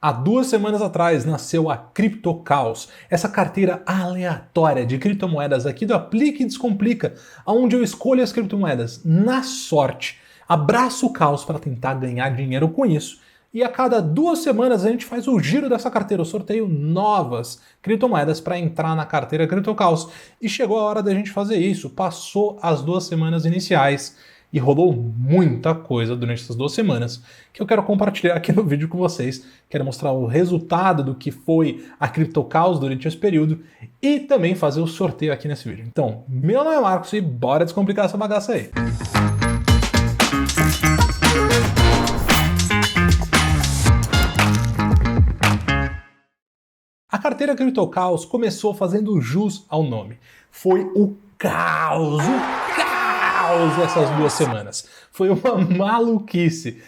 Há 2 semanas atrás nasceu a CryptoCaos, essa carteira aleatória de criptomoedas aqui do Aplica e Descomplica, onde eu escolho as criptomoedas na sorte, abraço o caos para tentar ganhar dinheiro com isso, e a cada 2 semanas a gente faz o giro dessa carteira, eu sorteio novas criptomoedas para entrar na carteira CryptoCaos. E chegou a hora da gente fazer isso, passou as 2 semanas iniciais, e rolou muita coisa durante essas 2 semanas que eu quero compartilhar aqui no vídeo com vocês. Quero mostrar o resultado do que foi a CryptoCaos durante esse período e também fazer o sorteio aqui nesse vídeo. Então, meu nome é Marcos e bora descomplicar essa bagaça aí. A carteira CryptoCaos começou fazendo jus ao nome. Foi o caos essas 2 semanas. Foi uma maluquice.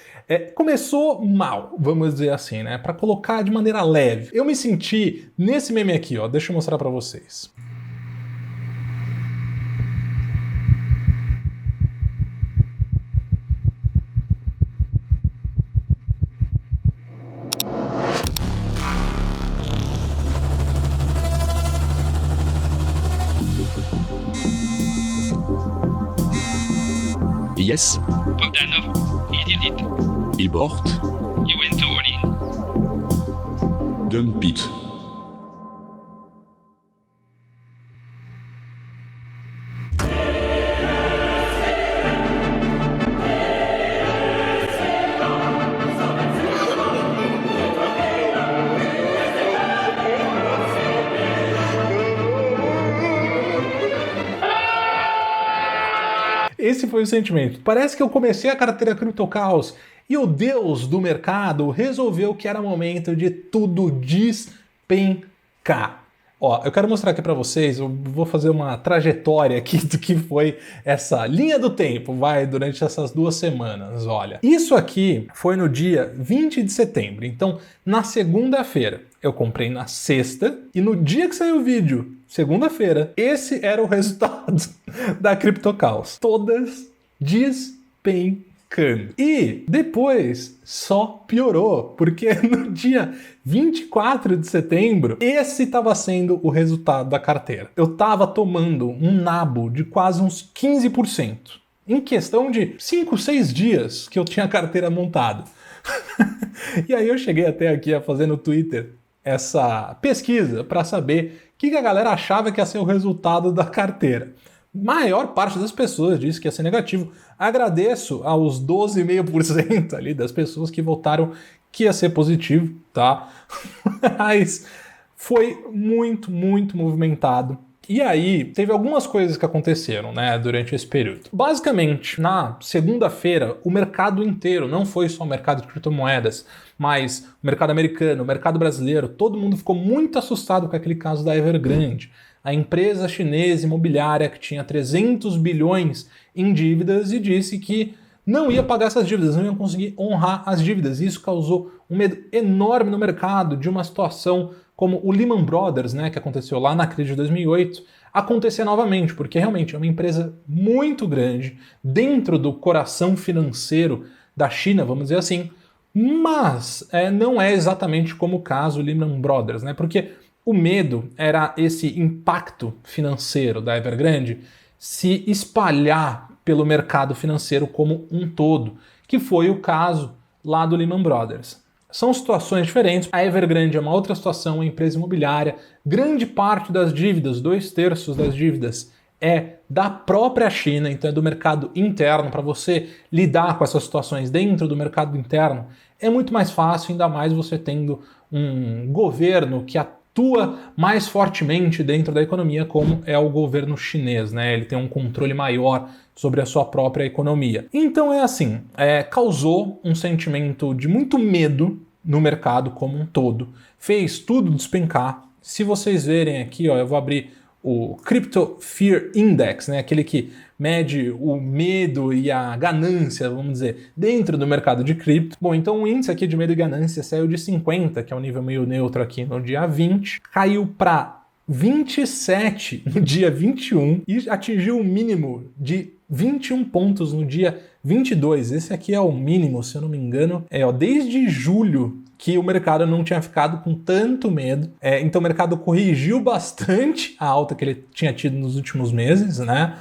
Começou mal, vamos dizer assim, né? Para colocar de maneira leve. Eu me senti nesse meme aqui, ó. Deixa eu mostrar para vocês. Yes, Bogdanov, Idilit, il bort, you went to all in. dump it. Esse foi o sentimento. Parece que eu comecei a carteira CryptoCaos e o deus do mercado resolveu que era momento de tudo despencar. Ó, eu quero mostrar aqui para vocês, eu vou fazer uma trajetória aqui do que foi essa linha do tempo, durante essas 2 semanas, olha. Isso aqui foi no dia 20 de setembro, então na segunda-feira. Eu comprei na sexta e no dia que saiu o vídeo, segunda-feira, esse era o resultado da CryptoCaos. Todas despencando. E depois só piorou, porque no dia 24 de setembro, esse estava sendo o resultado da carteira. Eu estava tomando um nabo de quase uns 15%. Em questão de 5, 6 dias que eu tinha a carteira montada. E aí eu cheguei até aqui a fazer no Twitter essa pesquisa para saber o que a galera achava que ia ser o resultado da carteira. Maior parte das pessoas disse que ia ser negativo. Agradeço aos 12,5% ali das pessoas que votaram que ia ser positivo, tá? Mas foi muito movimentado. E aí, teve algumas coisas que aconteceram, né, durante esse período. Basicamente, na segunda-feira, o mercado inteiro, não foi só o mercado de criptomoedas, mas o mercado americano, o mercado brasileiro, todo mundo ficou muito assustado com aquele caso da Evergrande, a empresa chinesa imobiliária que tinha 300 bilhões em dívidas e disse que não ia pagar essas dívidas, não ia conseguir honrar as dívidas. Isso causou um medo enorme no mercado de uma situação como o Lehman Brothers, né, que aconteceu lá na crise de 2008, acontecer novamente, porque realmente é uma empresa muito grande dentro do coração financeiro da China, vamos dizer assim, mas não é exatamente como o caso Lehman Brothers, né, porque o medo era esse impacto financeiro da Evergrande se espalhar pelo mercado financeiro como um todo, que foi o caso lá do Lehman Brothers. São situações diferentes. A Evergrande é uma outra situação, uma empresa imobiliária. Grande parte das dívidas, 2/3 das dívidas, é da própria China, então é do mercado interno. Para você lidar com essas situações dentro do mercado interno, é muito mais fácil, ainda mais você tendo um governo que atua mais fortemente dentro da economia, como é o governo chinês, né? Ele tem um controle maior sobre a sua própria economia. Então é assim, causou um sentimento de muito medo no mercado como um todo. Fez tudo despencar. Se vocês verem aqui, ó, eu vou abrir o Crypto Fear Index, né? Aquele que mede o medo e a ganância, vamos dizer, dentro do mercado de cripto. Bom, então o índice aqui de medo e ganância saiu de 50, que é um nível meio neutro aqui no dia 20, caiu para 27 no dia 21 e atingiu o mínimo de 21 pontos no dia 22. Esse aqui é o mínimo, se eu não me engano, desde julho que o mercado não tinha ficado com tanto medo. Então o mercado corrigiu bastante a alta que ele tinha tido nos últimos meses, né?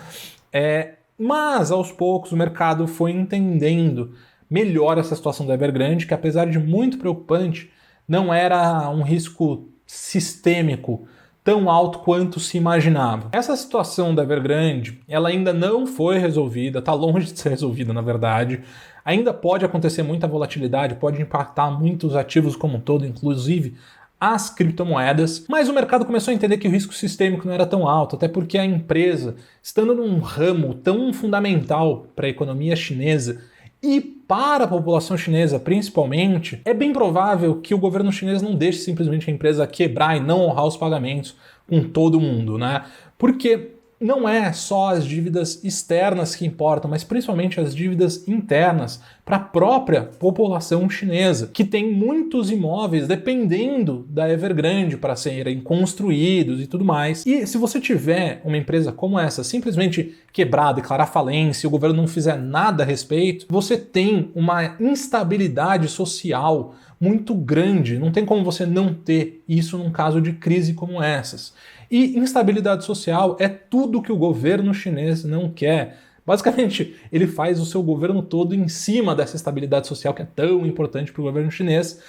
Mas aos poucos o mercado foi entendendo melhor essa situação da Evergrande, que apesar de muito preocupante, não era um risco sistêmico tão alto quanto se imaginava. Essa situação da Evergrande, ela ainda não foi resolvida, está longe de ser resolvida na verdade. Ainda pode acontecer muita volatilidade, pode impactar muitos ativos como um todo, inclusive as criptomoedas, mas o mercado começou a entender que o risco sistêmico não era tão alto, até porque a empresa, estando num ramo tão fundamental para a economia chinesa e para a população chinesa principalmente, é bem provável que o governo chinês não deixe simplesmente a empresa quebrar e não honrar os pagamentos com todo mundo, né? Porque não é só as dívidas externas que importam, mas principalmente as dívidas internas para a própria população chinesa, que tem muitos imóveis dependendo da Evergrande para serem construídos e tudo mais. E se você tiver uma empresa como essa simplesmente quebrar, declarar falência, e o governo não fizer nada a respeito, você tem uma instabilidade social muito grande. Não tem como você não ter isso num caso de crise como essas. E instabilidade social é tudo que o governo chinês não quer. Basicamente, ele faz o seu governo todo em cima dessa estabilidade social que é tão importante para o governo chinês.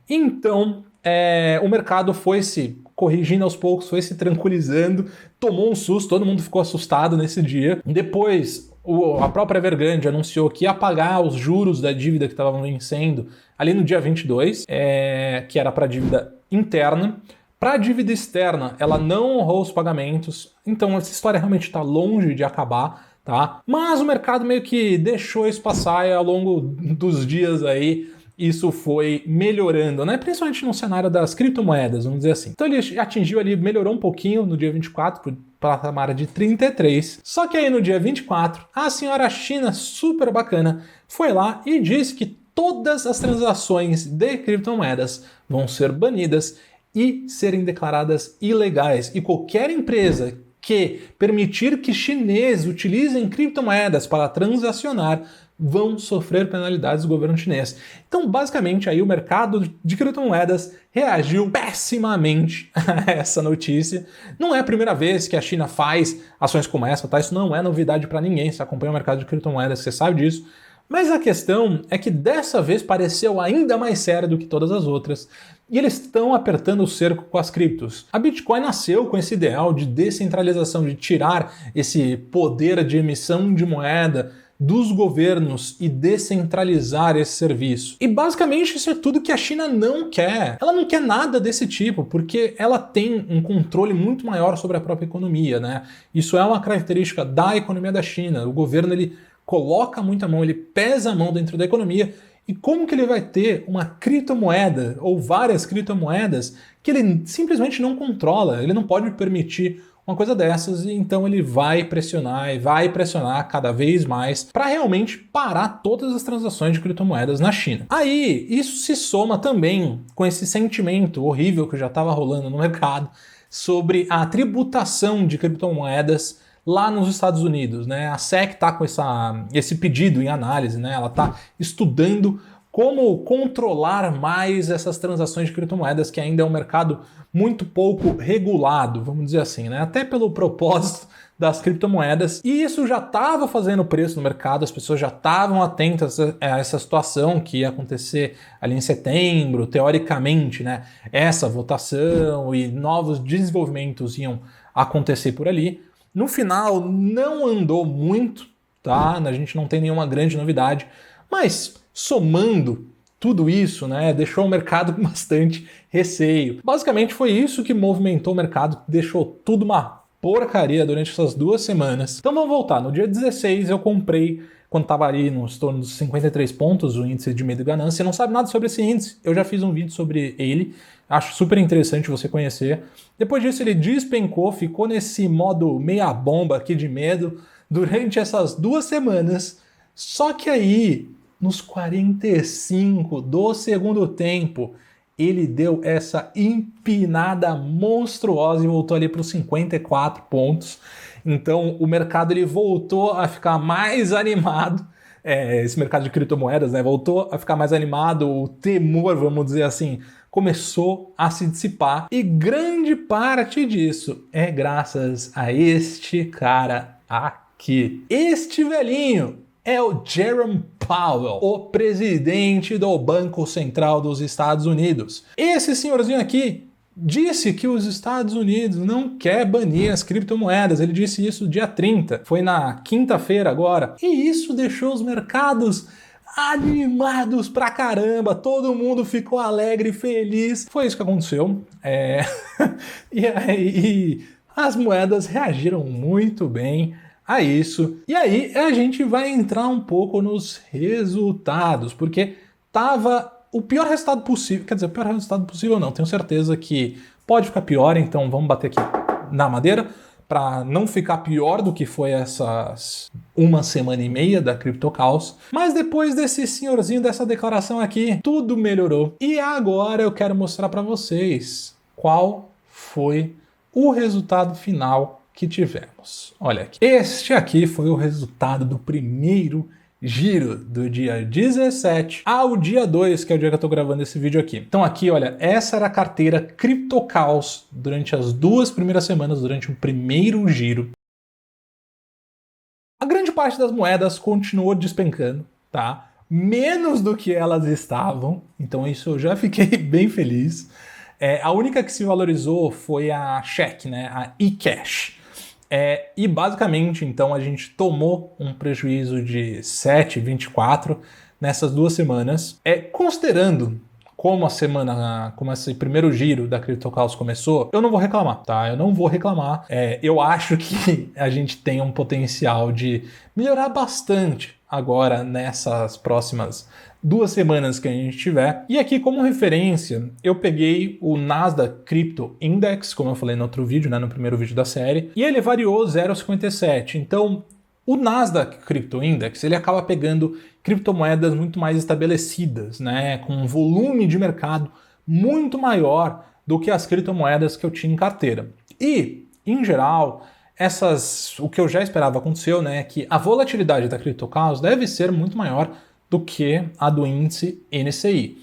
Então, o mercado foi se corrigindo aos poucos, foi se tranquilizando, tomou um susto, todo mundo ficou assustado nesse dia. Depois, a própria Evergrande anunciou que ia pagar os juros da dívida que estavam vencendo ali no dia 22, que era para a dívida interna. Para a dívida externa, ela não honrou os pagamentos, então essa história realmente está longe de acabar, tá? Mas o mercado meio que deixou isso passar e ao longo dos dias aí isso foi melhorando, né? Principalmente no cenário das criptomoedas, vamos dizer assim. Então ele atingiu ali, melhorou um pouquinho no dia 24 para a patamar de 33. Só que aí no dia 24, a senhora China, super bacana, foi lá e disse que todas as transações de criptomoedas vão ser banidas e serem declaradas ilegais. E qualquer empresa que permitir que chineses utilizem criptomoedas para transacionar vão sofrer penalidades do governo chinês. Então, basicamente, aí o mercado de criptomoedas reagiu pessimamente a essa notícia. Não é a primeira vez que a China faz ações como essa, tá? Isso não é novidade para ninguém. Você acompanha o mercado de criptomoedas, você sabe disso. Mas a questão é que dessa vez pareceu ainda mais séria do que todas as outras. E eles estão apertando o cerco com as criptos. A Bitcoin nasceu com esse ideal de descentralização, de tirar esse poder de emissão de moeda dos governos e descentralizar esse serviço. E basicamente isso é tudo que a China não quer. Ela não quer nada desse tipo, porque ela tem um controle muito maior sobre a própria economia, né? Isso é uma característica da economia da China. O governo ele coloca muita mão, ele pesa a mão dentro da economia. E como que ele vai ter uma criptomoeda ou várias criptomoedas que ele simplesmente não controla? Ele não pode permitir uma coisa dessas e então ele vai pressionar e vai pressionar cada vez mais para realmente parar todas as transações de criptomoedas na China. Aí isso se soma também com esse sentimento horrível que já estava rolando no mercado sobre a tributação de criptomoedas lá nos Estados Unidos, né? A SEC está com esse pedido em análise, né? Ela está estudando como controlar mais essas transações de criptomoedas, que ainda é um mercado muito pouco regulado, vamos dizer assim, né? Até pelo propósito das criptomoedas. E isso já estava fazendo preço no mercado, as pessoas já estavam atentas a essa situação que ia acontecer ali em setembro, teoricamente, né? Essa votação e novos desenvolvimentos iam acontecer por ali. No final, não andou muito, tá? A gente não tem nenhuma grande novidade, mas somando tudo isso, né, deixou o mercado com bastante receio. Basicamente foi isso que movimentou o mercado, deixou tudo uma porcaria durante essas 2 semanas. Então vamos voltar. No dia 16 eu comprei, quando estava ali nos tornos dos 53 pontos, o índice de medo e ganância. Você não sabe nada sobre esse índice, eu já fiz um vídeo sobre ele. Acho super interessante você conhecer. Depois disso ele despencou, ficou nesse modo meia bomba aqui de medo durante essas 2 semanas. Só que aí, nos 45 do segundo tempo, ele deu essa empinada monstruosa e voltou ali para os 54 pontos. Então o mercado ele voltou a ficar mais animado esse mercado de criptomoedas, né, voltou a ficar mais animado, o temor, vamos dizer assim, começou a se dissipar. E grande parte disso é graças a este cara aqui. Este velhinho é o Jerome Powell, o presidente do Banco Central dos Estados Unidos. Esse senhorzinho aqui disse que os Estados Unidos não quer banir as criptomoedas. Ele disse isso dia 30, foi na quinta-feira agora. E isso deixou os mercados animados pra caramba, todo mundo ficou alegre e feliz. Foi isso que aconteceu. E aí as moedas reagiram muito bem a isso. E aí a gente vai entrar um pouco nos resultados, porque tava o pior resultado possível. Quer dizer, o pior resultado possível não, tenho certeza que pode ficar pior, então vamos bater aqui na madeira para não ficar pior do que foi essas 1,5 semanas da CryptoCaos. Mas depois desse senhorzinho, dessa declaração aqui, tudo melhorou. E agora eu quero mostrar para vocês qual foi o resultado final que tivemos. Olha aqui. Este aqui foi o resultado do primeiro giro do dia 17 ao dia 2, que é o dia que eu tô gravando esse vídeo aqui. Então aqui, olha, essa era a carteira CryptoCaos durante as 2 primeiras semanas, durante o primeiro giro. A grande parte das moedas continuou despencando, tá? Menos do que elas estavam, então isso eu já fiquei bem feliz. A única que se valorizou foi a Check, né? A eCash. E basicamente, então, a gente tomou um prejuízo de 7,24 nessas 2 semanas. Considerando como esse primeiro giro da CryptoCaos começou, eu não vou reclamar, tá? Eu não vou reclamar. Eu acho que a gente tem um potencial de melhorar bastante agora nessas próximas 2 semanas que a gente tiver. E aqui, como referência, eu peguei o Nasdaq Crypto Index, como eu falei no outro vídeo, né, no primeiro vídeo da série, e ele variou 0,57. Então, o Nasdaq Crypto Index, ele acaba pegando criptomoedas muito mais estabelecidas, né, com um volume de mercado muito maior do que as criptomoedas que eu tinha em carteira. E, em geral, o que eu já esperava aconteceu, né, que a volatilidade da CryptoCaos deve ser muito maior do que a do índice NCI.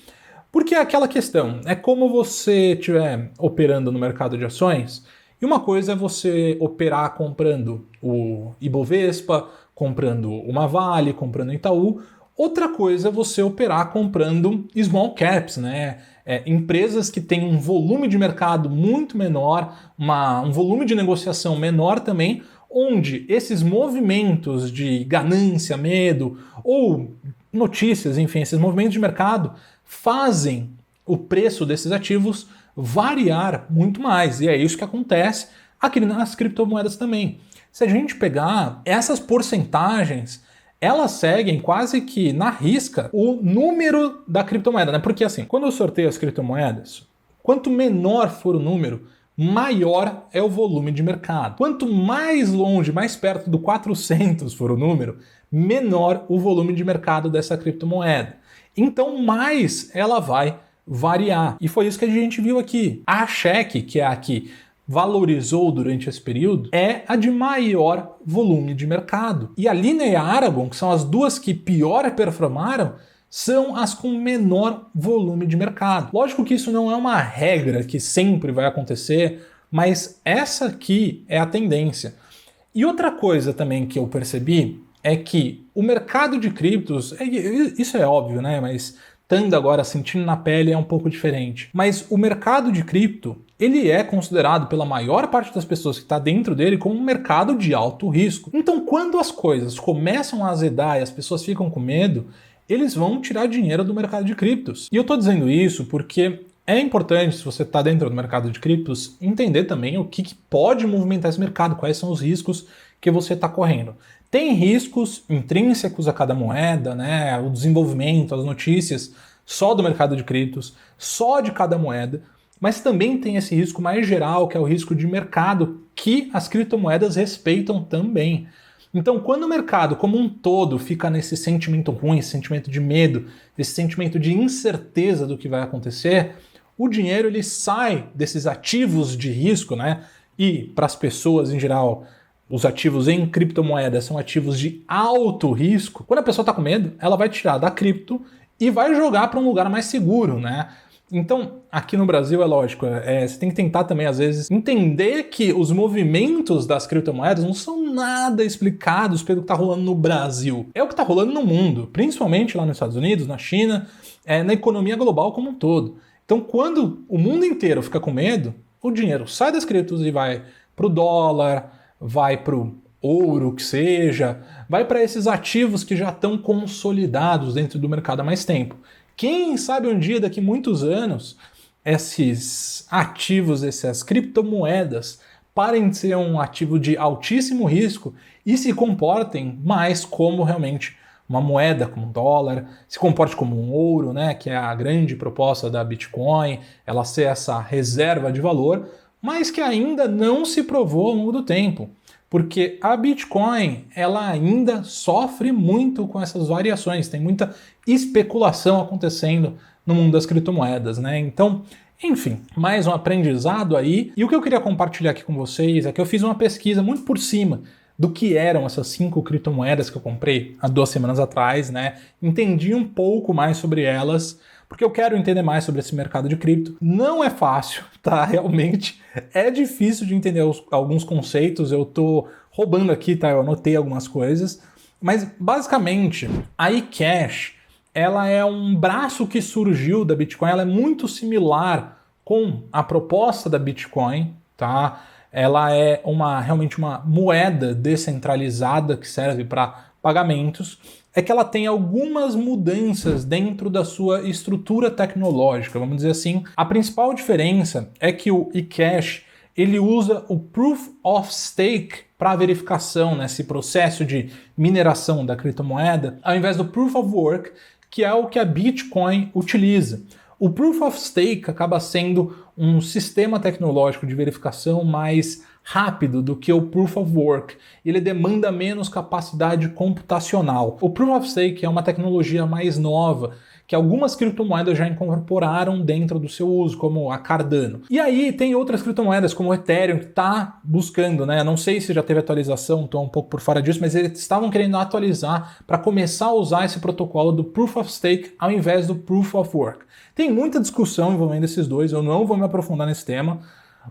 Porque é aquela questão, é como você estiver operando no mercado de ações, e uma coisa é você operar comprando o Ibovespa, comprando uma Vale, comprando Itaú, outra coisa é você operar comprando small caps, né? Empresas que têm um volume de mercado muito menor, um volume de negociação menor também, onde esses movimentos de ganância, medo ou notícias, enfim, esses movimentos de mercado fazem o preço desses ativos variar muito mais. E é isso que acontece aqui nas criptomoedas também. Se a gente pegar essas porcentagens, elas seguem quase que na risca o número da criptomoeda, né? Porque assim, quando eu sorteio as criptomoedas, quanto menor for o número, maior é o volume de mercado. Quanto mais longe, mais perto do 400 for o número, menor o volume de mercado dessa criptomoeda. Então, mais ela vai variar. E foi isso que a gente viu aqui. A Check, que é a que valorizou durante esse período, é a de maior volume de mercado. E a Lina e a Aragon, que são as duas que pior performaram, são as com menor volume de mercado. Lógico que isso não é uma regra que sempre vai acontecer, mas essa aqui é a tendência. E outra coisa também que eu percebi é que o mercado de criptos, isso é óbvio, né? Mas estando agora sentindo na pele é um pouco diferente. Mas o mercado de cripto, ele é considerado pela maior parte das pessoas que está dentro dele como um mercado de alto risco. Então, quando as coisas começam a azedar e as pessoas ficam com medo, eles vão tirar dinheiro do mercado de criptos. E eu estou dizendo isso porque é importante, se você está dentro do mercado de criptos, entender também o que pode movimentar esse mercado, quais são os riscos que você está correndo. Tem riscos intrínsecos a cada moeda, né? O desenvolvimento, as notícias só do mercado de criptos, só de cada moeda, mas também tem esse risco mais geral, que é o risco de mercado, que as criptomoedas respeitam também. Então, quando o mercado como um todo fica nesse sentimento ruim, esse sentimento de medo, esse sentimento de incerteza do que vai acontecer, o dinheiro ele sai desses ativos de risco, né? E para as pessoas em geral, os ativos em criptomoedas são ativos de alto risco, quando a pessoa está com medo, ela vai tirar da cripto e vai jogar para um lugar mais seguro, né? Então, aqui no Brasil é lógico, você tem que tentar também, às vezes, entender que os movimentos das criptomoedas não são nada explicados pelo que está rolando no Brasil. É o que está rolando no mundo, principalmente lá nos Estados Unidos, na China, na economia global como um todo. Então, quando o mundo inteiro fica com medo, o dinheiro sai das criptos e vai para o dólar, vai para o ouro, que seja, vai para esses ativos que já estão consolidados dentro do mercado há mais tempo. Quem sabe um dia, daqui a muitos anos, esses ativos, essas criptomoedas, parem de ser um ativo de altíssimo risco e se comportem mais como realmente uma moeda, como um dólar, se comporte como um ouro, né, que é a grande proposta da Bitcoin, ela ser essa reserva de valor, mas que ainda não se provou ao longo do tempo. Porque a Bitcoin, ela ainda sofre muito com essas variações, tem muita especulação acontecendo no mundo das criptomoedas, né? Então, enfim, mais um aprendizado aí. E o que eu queria compartilhar aqui com vocês é que eu fiz uma pesquisa muito por cima do que eram essas 5 criptomoedas que eu comprei há 2 semanas atrás, né? Entendi um pouco mais sobre elas, porque eu quero entender mais sobre esse mercado de cripto. Não é fácil, tá? Realmente é difícil de entender alguns conceitos. Eu tô roubando aqui, tá? Eu anotei algumas coisas. Mas, basicamente, a eCash, ela é um braço que surgiu da Bitcoin. Ela é muito similar com a proposta da Bitcoin, tá? Ela é realmente uma moeda descentralizada que serve para pagamentos. É que ela tem algumas mudanças dentro da sua estrutura tecnológica, vamos dizer assim. A principal diferença é que o eCash, ele usa o Proof of Stake para verificação, nesse processo de mineração da criptomoeda, ao invés do Proof of Work, que é o que a Bitcoin utiliza. O Proof of Stake acaba sendo um sistema tecnológico de verificação mais rápido do que o Proof of Work. Ele demanda menos capacidade computacional. O Proof of Stake é uma tecnologia mais nova, que algumas criptomoedas já incorporaram dentro do seu uso, como a Cardano. E aí tem outras criptomoedas, como o Ethereum, que está buscando, né? Não sei se já teve atualização, estou um pouco por fora disso, mas eles estavam querendo atualizar para começar a usar esse protocolo do Proof of Stake ao invés do Proof of Work. Tem muita discussão envolvendo esses dois, eu não vou me aprofundar nesse tema,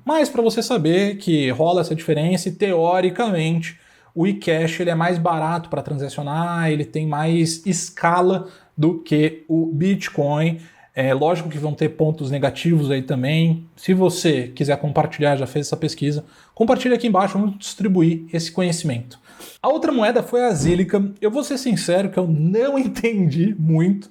mas para você saber que rola essa diferença e, teoricamente, o eCash ele é mais barato para transacionar, ele tem mais escala do que o Bitcoin. É lógico que vão ter pontos negativos aí também. Se você quiser compartilhar, já fez essa pesquisa, compartilha aqui embaixo, vamos distribuir esse conhecimento. A outra moeda foi a Zilliqa. Eu vou ser sincero que eu não entendi muito,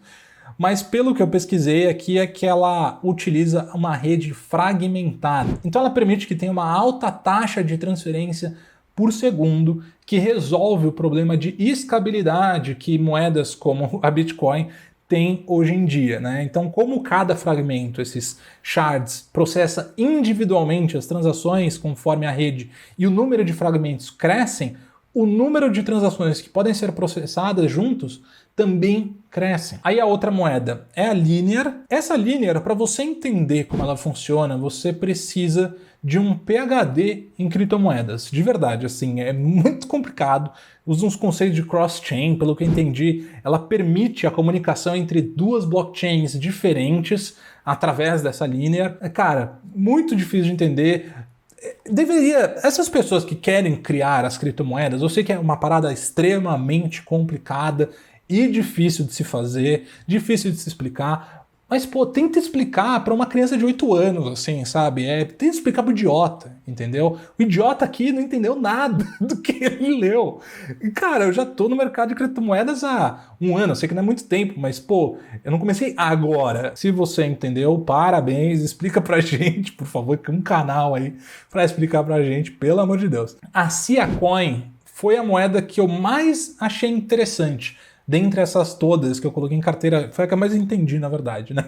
mas pelo que eu pesquisei aqui é que ela utiliza uma rede fragmentada. Então ela permite que tenha uma alta taxa de transferência por segundo, que resolve o problema de escalabilidade que moedas como a Bitcoin têm hoje em dia, né? Então, como cada fragmento, esses shards, processa individualmente as transações conforme a rede e o número de fragmentos crescem, o número de transações que podem ser processadas juntos também crescem. Aí a outra moeda é a Linear. Essa Linear, para você entender como ela funciona, você precisa de um PhD em criptomoedas. De verdade, assim, é muito complicado. Usa uns conceitos de cross-chain, pelo que eu entendi, ela permite a comunicação entre duas blockchains diferentes através dessa Linear. Cara, muito difícil de entender. Essas pessoas que querem criar as criptomoedas, eu sei que é uma parada extremamente complicada e difícil de se fazer, difícil de se explicar, mas, pô, tenta explicar para uma criança de 8 anos, assim, sabe? Tenta explicar pro idiota, entendeu? O idiota aqui não entendeu nada do que ele leu. E, cara, eu já tô no mercado de criptomoedas há 1 ano, eu sei que não é muito tempo, mas, pô, eu não comecei agora. Se você entendeu, parabéns, explica pra gente, por favor, que um canal aí pra explicar pra gente, pelo amor de Deus. A Cia Coin foi a moeda que eu mais achei interessante. Dentre essas todas que eu coloquei em carteira, foi a que eu mais entendi, na verdade, né?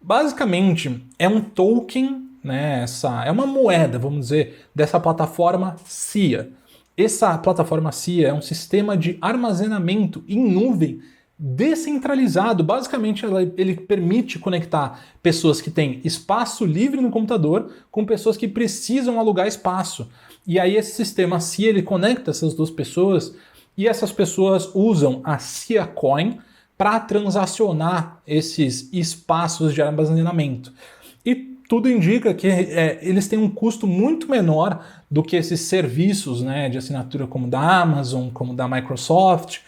Basicamente, é um token, né? É uma moeda, vamos dizer, dessa plataforma Cia. Essa plataforma Cia é um sistema de armazenamento em nuvem descentralizado. Basicamente, ele permite conectar pessoas que têm espaço livre no computador com pessoas que precisam alugar espaço. E aí esse sistema, se ele conecta essas duas pessoas, e essas pessoas usam a Cia Coin para transacionar esses espaços de armazenamento. E tudo indica que eles têm um custo muito menor do que esses serviços, né, de assinatura como da Amazon, como da Microsoft.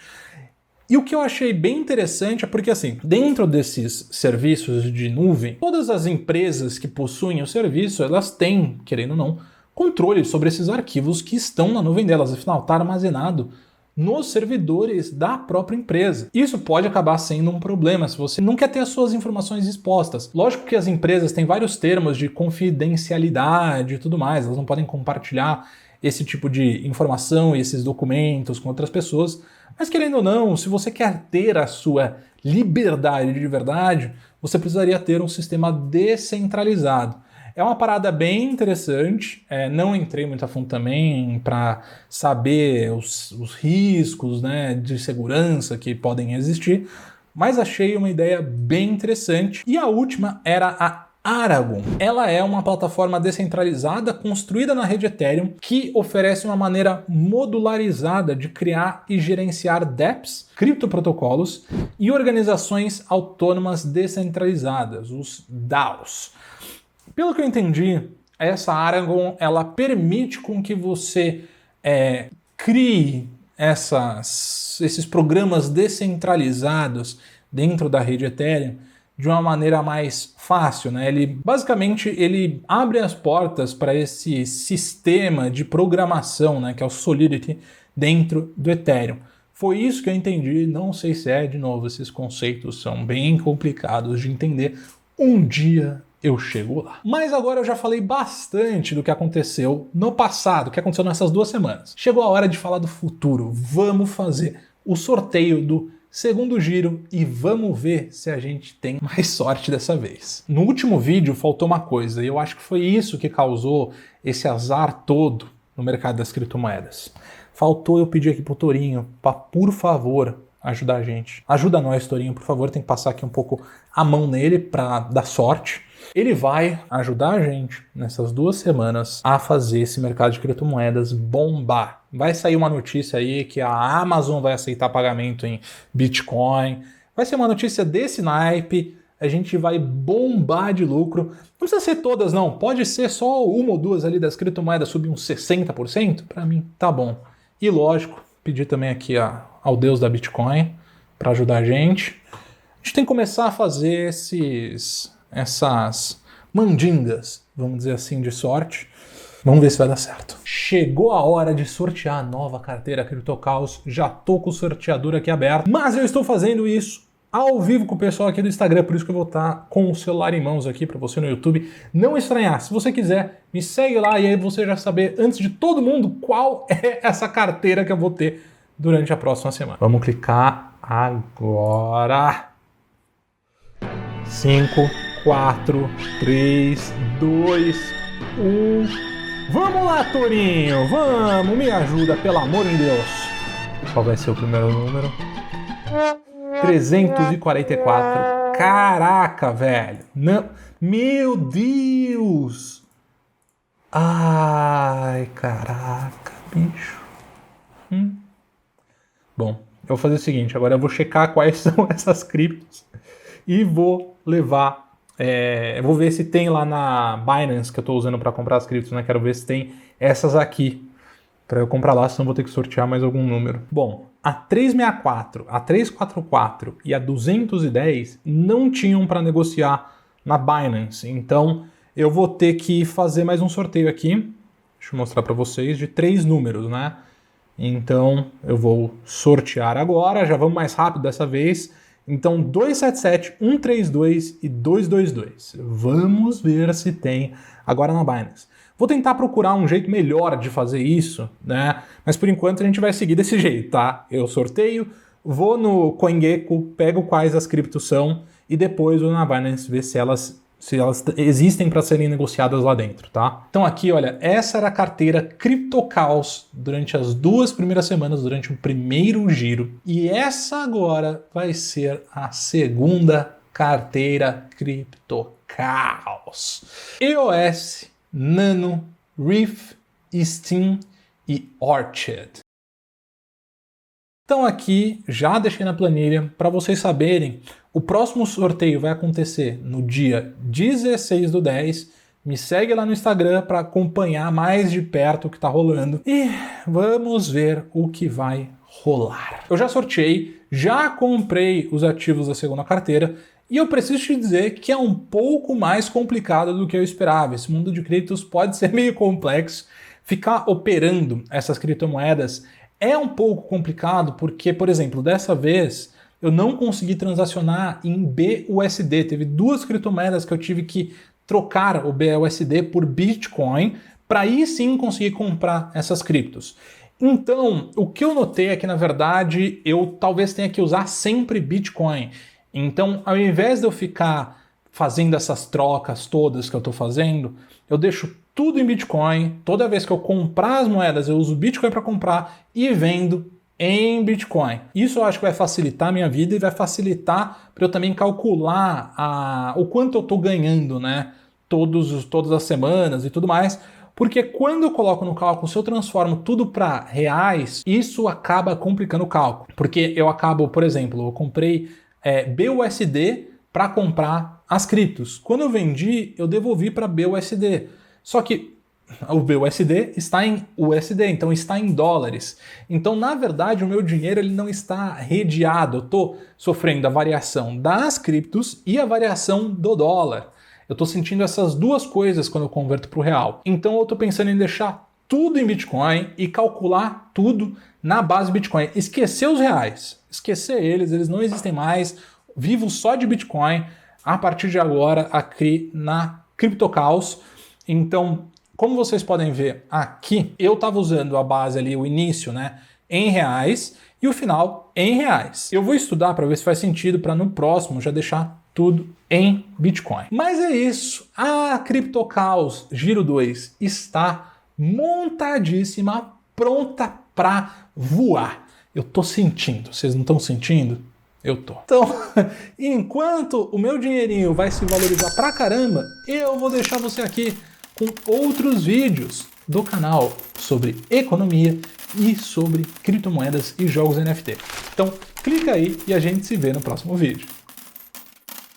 E o que eu achei bem interessante é porque, assim, dentro desses serviços de nuvem, todas as empresas que possuem o serviço, elas têm, querendo ou não, controle sobre esses arquivos que estão na nuvem delas. Afinal, está armazenado nos servidores da própria empresa. Isso pode acabar sendo um problema se você não quer ter as suas informações expostas. Lógico que as empresas têm vários termos de confidencialidade e tudo mais, elas não podem compartilhar esse tipo de informação e esses documentos com outras pessoas, mas querendo ou não, se você quer ter a sua liberdade de verdade, você precisaria ter um sistema descentralizado. É uma parada bem interessante, não entrei muito a fundo também para saber os riscos, né, de segurança que podem existir, mas achei uma ideia bem interessante. E a última era a Aragon. Ela é uma plataforma descentralizada construída na rede Ethereum que oferece uma maneira modularizada de criar e gerenciar dApps, criptoprotocolos e organizações autônomas descentralizadas, os DAOs. Pelo que eu entendi, essa Aragon ela permite com que você crie esses programas descentralizados dentro da rede Ethereum de uma maneira mais fácil, né? Basicamente ele abre as portas para esse sistema de programação, né, que é o Solidity, dentro do Ethereum. Foi isso que eu entendi, não sei se de novo, esses conceitos são bem complicados de entender. Um dia eu chego lá. Mas agora eu já falei bastante do que aconteceu no passado, o que aconteceu nessas 2 semanas. Chegou a hora de falar do futuro. Vamos fazer o sorteio do segundo giro e vamos ver se a gente tem mais sorte dessa vez. No último vídeo faltou uma coisa, e eu acho que foi isso que causou esse azar todo no mercado das criptomoedas. Faltou eu pedir aqui pro Torinho para, por favor, ajudar a gente. Ajuda nós, Torinho, por favor, tem que passar aqui um pouco a mão nele para dar sorte. Ele vai ajudar a gente nessas 2 semanas a fazer esse mercado de criptomoedas bombar. Vai sair uma notícia aí que a Amazon vai aceitar pagamento em Bitcoin. Vai ser uma notícia desse naipe. A gente vai bombar de lucro. Não precisa ser todas, não. Pode ser só 1 ou 2 ali das criptomoedas subir uns 60%. Para mim, tá bom. E lógico, pedir também aqui ao Deus da Bitcoin para ajudar a gente. A gente tem que começar a fazer essas mandingas, vamos dizer assim, de sorte. Vamos ver se vai dar certo. Chegou a hora de sortear a nova carteira CryptoCaos. Já tô com o sorteador aqui aberto, mas eu estou fazendo isso ao vivo com o pessoal aqui do Instagram, por isso que eu vou estar com o celular em mãos aqui para você no YouTube não estranhar. Se você quiser, me segue lá e aí você já saber, antes de todo mundo, qual é essa carteira que eu vou ter durante a próxima semana. Vamos clicar agora. 5, 4, 3, 2, 1. Vamos lá, Torinho! Vamos! Me ajuda, pelo amor de Deus! Qual vai ser o primeiro número? 344. Caraca, velho! Não. Meu Deus! Ai, caraca, bicho. Bom, eu vou fazer o seguinte, agora eu vou checar quais são essas criptos e vou levar... eu vou ver se tem lá na Binance que eu estou usando para comprar as criptos, né? Quero ver se tem essas aqui para eu comprar lá, senão vou ter que sortear mais algum número. Bom, a 364, a 344 e a 210 não tinham para negociar na Binance, então eu vou ter que fazer mais um sorteio aqui. Deixa eu mostrar para vocês, de 3 números, né? Então eu vou sortear agora, já vamos mais rápido dessa vez. Então 277, 132 e 222. Vamos ver se tem agora na Binance. Vou tentar procurar um jeito melhor de fazer isso, né? Mas por enquanto a gente vai seguir desse jeito, tá? Eu sorteio, vou no CoinGecko, pego quais as criptos são e depois vou na Binance ver se elas se elas existem para serem negociadas lá dentro, tá? Então aqui, olha, essa era a carteira CryptoCaos durante as 2 primeiras semanas, durante o primeiro giro. E essa agora vai ser a segunda carteira CryptoCaos. EOS, Nano, Reef, Steam e Orchid. Então aqui, já deixei na planilha, para vocês saberem, o próximo sorteio vai acontecer no dia 16/10. Me segue lá no Instagram para acompanhar mais de perto o que está rolando. E vamos ver o que vai rolar. Eu já sorteei, já comprei os ativos da segunda carteira, e eu preciso te dizer que é um pouco mais complicado do que eu esperava. Esse mundo de criptos pode ser meio complexo. Ficar operando essas criptomoedas é um pouco complicado porque, por exemplo, dessa vez eu não consegui transacionar em BUSD. Teve 2 criptomoedas que eu tive que trocar o BUSD por Bitcoin para aí sim conseguir comprar essas criptos. Então, o que eu notei é que, na verdade, eu talvez tenha que usar sempre Bitcoin. Então, ao invés de eu ficar fazendo essas trocas todas que eu estou fazendo, eu deixo tudo em Bitcoin. Toda vez que eu comprar as moedas, eu uso Bitcoin para comprar e vendo em Bitcoin. Isso eu acho que vai facilitar a minha vida e vai facilitar para eu também calcular o quanto eu estou ganhando, né? Todas as semanas e tudo mais. Porque quando eu coloco no cálculo, se eu transformo tudo para reais, isso acaba complicando o cálculo. Porque eu acabo, por exemplo, eu comprei BUSD para comprar as criptos. Quando eu vendi, eu devolvi para BUSD. Só que o BUSD está em USD, então está em dólares. Então, na verdade, o meu dinheiro ele não está redeado. Eu estou sofrendo a variação das criptos e a variação do dólar. Eu estou sentindo essas duas coisas quando eu converto para o real. Então, eu estou pensando em deixar tudo em Bitcoin e calcular tudo na base Bitcoin. Esquecer os reais. Esquecer eles não existem mais. Vivo só de Bitcoin a partir de agora aqui na CryptoCaos. Então, como vocês podem ver aqui, eu estava usando a base ali, o início, né, em reais e o final em reais. Eu vou estudar para ver se faz sentido para no próximo já deixar tudo em Bitcoin. Mas é isso, a CryptoCaos Giro 2 está montadíssima, pronta para voar. Eu tô sentindo, vocês não estão sentindo? Eu tô. Então, enquanto o meu dinheirinho vai se valorizar pra caramba, eu vou deixar você aqui com outros vídeos do canal sobre economia e sobre criptomoedas e jogos NFT. Então, clica aí e a gente se vê no próximo vídeo.